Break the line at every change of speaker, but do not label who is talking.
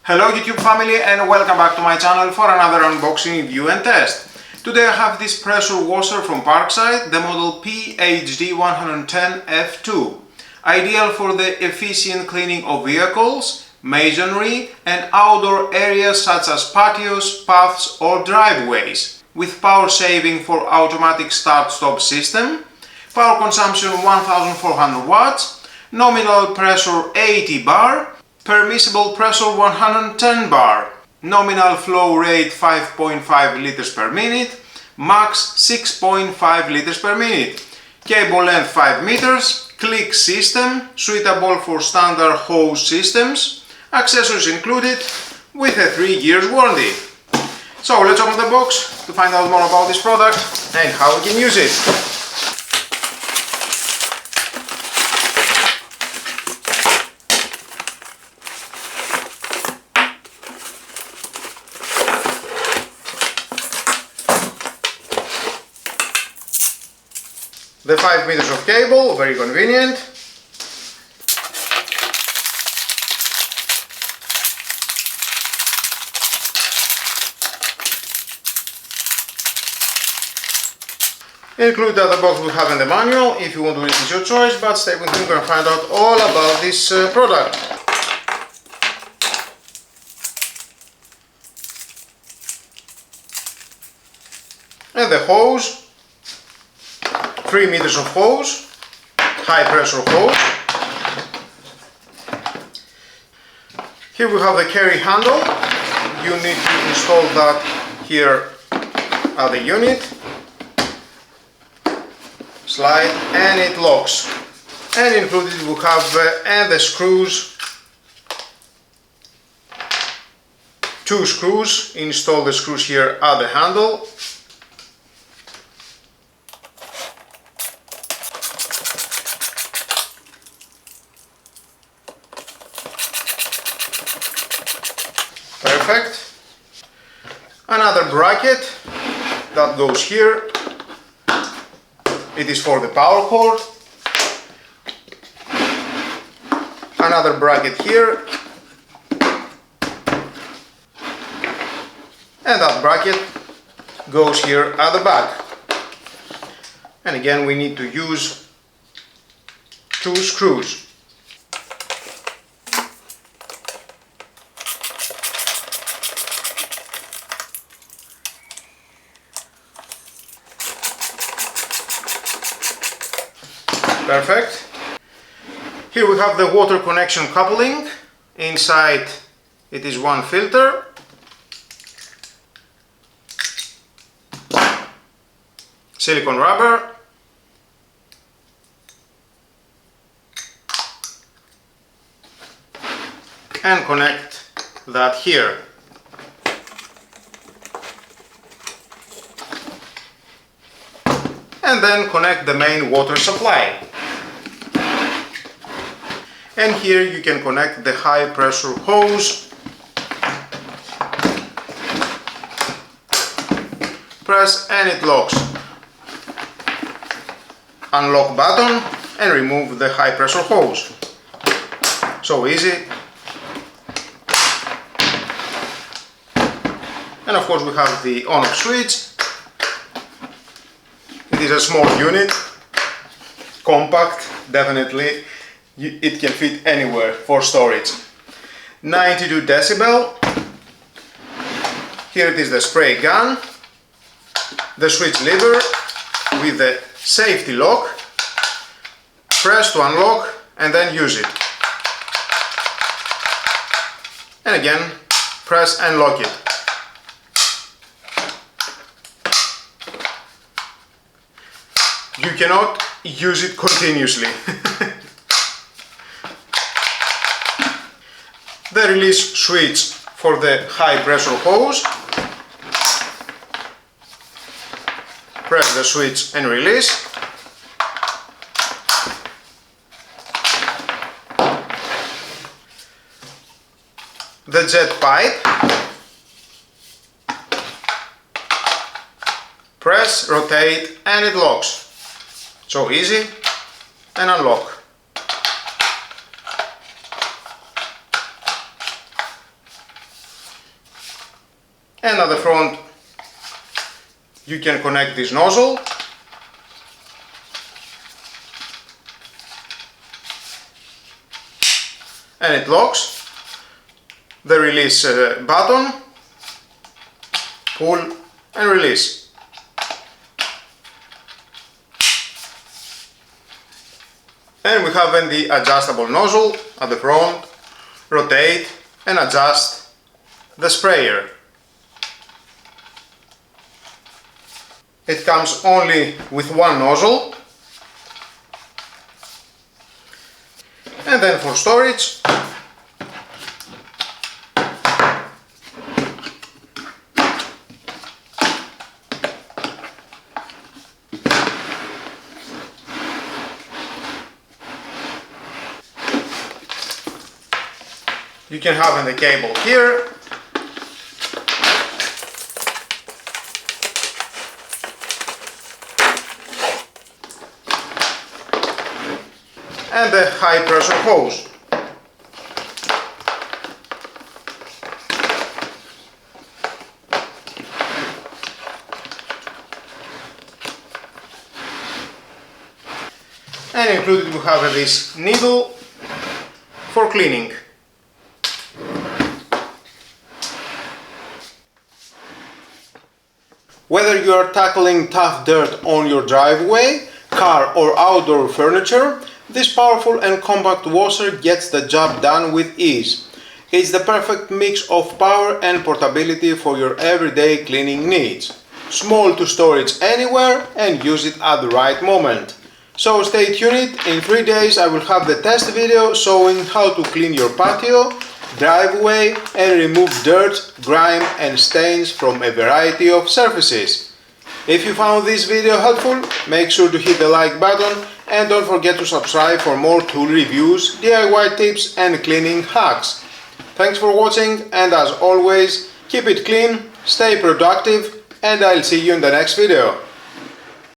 Hello YouTube family and welcome back to my channel for another unboxing, review and test. Today I have this pressure washer from Parkside, the model PHD110F2. Ideal for the efficient cleaning of vehicles, masonry and outdoor areas such as patios, paths or driveways. With power saving for automatic start-stop system, power consumption 1400 watts, nominal pressure 80 bar, permissible pressure 110 bar, nominal flow rate 5.5 liters per minute, max 6.5 liters per minute, cable length 5 meters, click system, suitable for standard hose systems, accessories included with a 3 years warranty. So let's open the box to find out more about this product and how we can use it. The 5 meters of cable, very convenient. Include that the box will have in the manual. If you want to read, it's your choice, but stay with me, we're going to find out all about this product. And the hose. 3 meters of hose, high pressure hose. Here we have the carry handle. You need to install that here at the unit. Slide and it locks. And included we have and the screws. 2 screws. Install the screws here at the handle. Perfect. Another bracket that goes here. It is for the power cord. Another bracket here. And that bracket goes here at the back. And again we need to use 2 screws. Perfect. Here we have the water connection coupling. Inside it is 1 filter. Silicone rubber. And connect that here. And then connect the main water supply. And here you can connect the high pressure hose. Press and it locks. Unlock button and remove the high pressure hose. So easy. And of course we have the on-off switch. It is a small unit, compact, definitely. It can fit anywhere for storage. 92 decibel. Here it is the spray gun. The switch lever with the safety lock. Press to unlock and then use it. And again, press and lock it. You cannot use it continuously. The release switch for the high pressure hose. Press the switch and release. The jet pipe. Press, rotate and it locks. So easy and unlock. And at the front you can connect this nozzle. And it locks. The release button, pull and release. And we have then the adjustable nozzle at the front. Rotate and adjust the sprayer. It comes only with one nozzle. And then for storage, you can have in the cable here. And the high pressure hose. And included we have this needle for cleaning. Whether you are tackling tough dirt on your driveway, car or outdoor furniture, this powerful and compact washer gets the job done with ease. It's the perfect mix of power and portability for your everyday cleaning needs. Small to store it anywhere and use it at the right moment. So stay tuned, in 3 days I will have the test video showing how to clean your patio, driveway and remove dirt, grime and stains from a variety of surfaces. If you found this video helpful, make sure to hit the like button and don't forget to subscribe for more tool reviews, DIY tips and cleaning hacks. Thanks for watching and as always, keep it clean, stay productive and I'll see you in the next video.